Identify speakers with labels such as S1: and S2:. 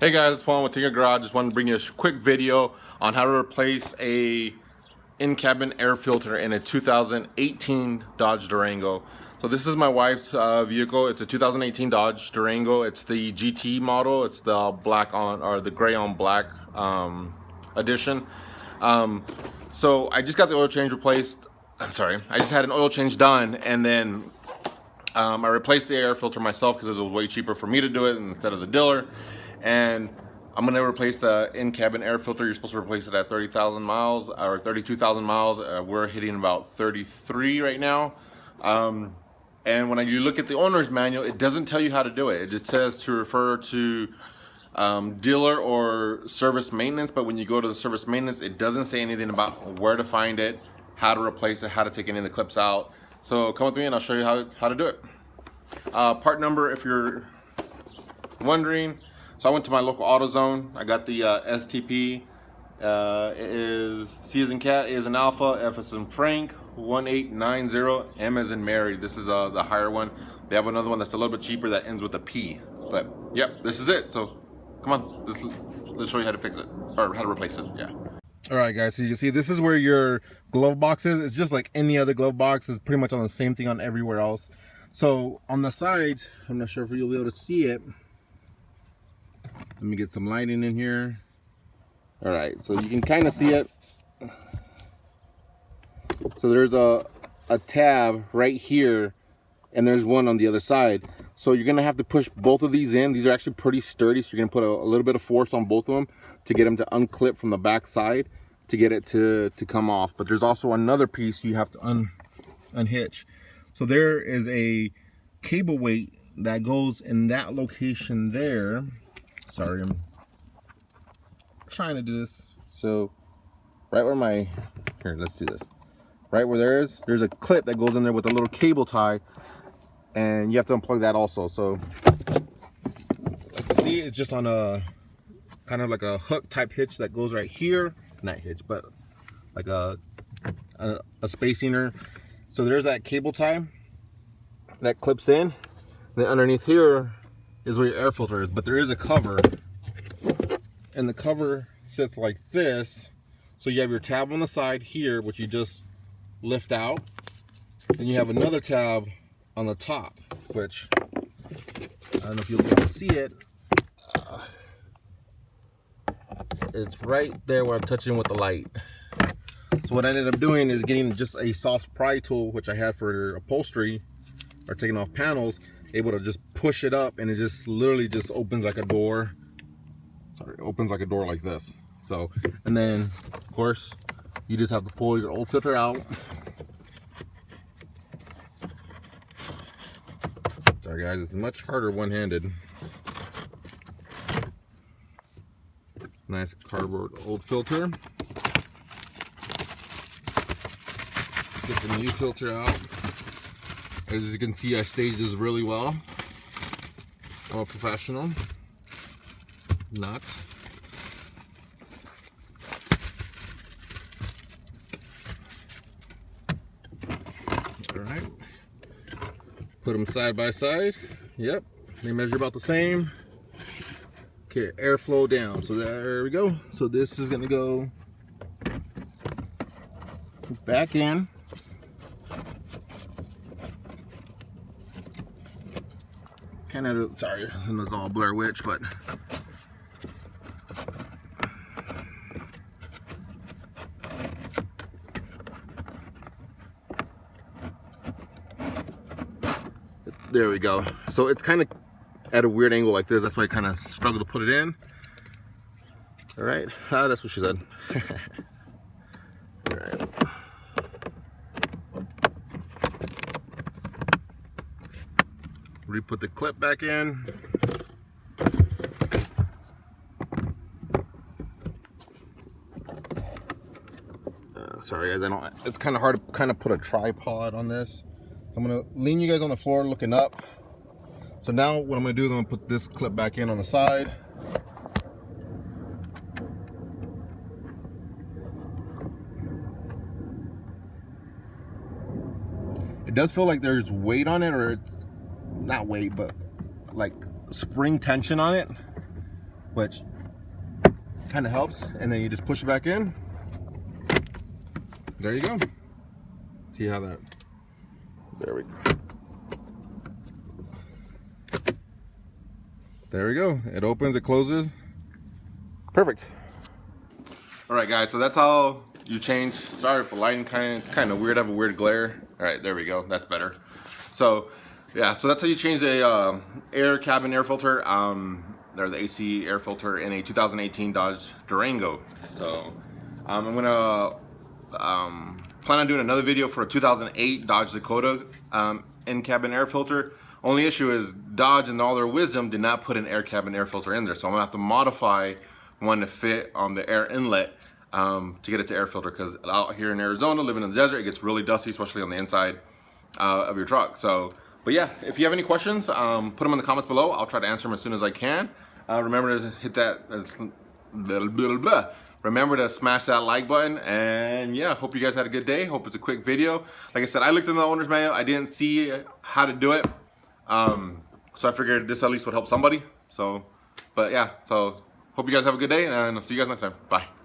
S1: Hey guys, it's Juan with Tinker Garage. Just wanted to bring you a quick video on how to replace a in-cabin air filter in a 2018 Dodge Durango. So this is my wife's vehicle. It's a 2018 Dodge Durango. It's the GT model. It's the black on, or the gray on black edition. So I just got the oil change replaced. I just had an oil change done, and then I replaced the air filter myself because it was way cheaper for me to do it instead of the dealer. And I'm gonna replace the in-cabin air filter. You're supposed to replace it at 30,000 miles or 32,000 miles. We're hitting about 33 right now. And when you look at the owner's manual, it doesn't tell you how to do it. It just says to refer to dealer or service maintenance. But when you go to the service maintenance, it doesn't say anything about where to find it, how to replace it, how to take any of the clips out. So come with me and I'll show you how to do it. Part number, if you're wondering. So I went to my local AutoZone. I got the STP. It is C as in cat, A as in alpha, F as in Frank, 1890, M as in Mary. This is the higher one. They have another one that's a little bit cheaper that ends with a P. But yep, this is it. So come on, let's show you how to fix it, or how to replace it, yeah.
S2: All right, guys, so you can see this is where your glove box is. It's just like any other glove box. It's pretty much on the same thing on everywhere else. So on the sides, I'm not sure if you'll be able to see it. Let me get some lighting in here. All right, so you can kind of see it. So there's a tab right here, and there's one on the other side. So you're gonna have to push both of these in. These are actually pretty sturdy, so you're gonna put a little bit of force on both of them to get them to unclip from the back side to get it to come off. But there's also another piece you have to unhitch. So there is a cable weight that goes in that location there. Sorry, I'm trying to do this. So right where here, let's do this. Right where there's a clip that goes in there with a little cable tie, and you have to unplug that also. So see, it's just on a kind of like a hook type hitch that goes right here. Not hitch, but like a spacer. So there's that cable tie that clips in. Then underneath here is where your air filter is, but there is a cover, and the cover sits like this. So you have your tab on the side here, which you just lift out. Then you have another tab on the top, which I don't know if you'll be able to see it. It's right there where I'm touching with the light. So what I ended up doing is getting just a soft pry tool, which I had for upholstery or taking off panels, able to just push it up, and it just literally just opens like a door. Sorry, it opens like a door like this. So, and then of course you just have to pull your old filter out. Sorry guys, it's much harder one-handed. Nice cardboard old filter. Get the new filter out. As you can see, I staged this really well. I'm a professional. Not. All right. Put them side by side. Yep. They measure about the same. Okay, airflow down. So there we go. So this is gonna go back in. Kind of, sorry, it was all Blair Witch, but there we go. So it's kind of at a weird angle like this. That's why I kind of struggle to put it in. All right, that's what she said. All right. Re-put the clip back in. Sorry guys, it's kind of hard to kind of put a tripod on this. I'm gonna lean you guys on the floor looking up. So now what I'm gonna do is I'm gonna put this clip back in on the side. It does feel like there's weight on it, or it's not weight, but like spring tension on it. which kind of helps. And then you just push it back in. There you go. See how that, there we go. There we go. It opens, it closes. Perfect.
S1: All right, guys, so that's how you change. Sorry if the lighting it's kind of weird. I have a weird glare. All right, there we go. That's better. So yeah, so that's how you change the cabin air filter, or the AC air filter in a 2018 Dodge Durango. So I'm gonna plan on doing another video for a 2008 Dodge Dakota in-cabin air filter. Only issue is Dodge, in all their wisdom, did not put an cabin air filter in there, so I'm gonna have to modify one to fit on the air inlet to get it to air filter, because out here in Arizona, living in the desert, it gets really dusty, especially on the inside of your truck. So, but yeah, if you have any questions, put them in the comments below. I'll try to answer them as soon as I can. Remember to hit that, remember to smash that like button, and yeah, hope you guys had a good day. Hope it's a quick video. Like I said, I looked in the owner's manual. I didn't see how to do it, so I figured this at least would help somebody. So, but yeah, so hope you guys have a good day, and I'll see you guys next time. Bye.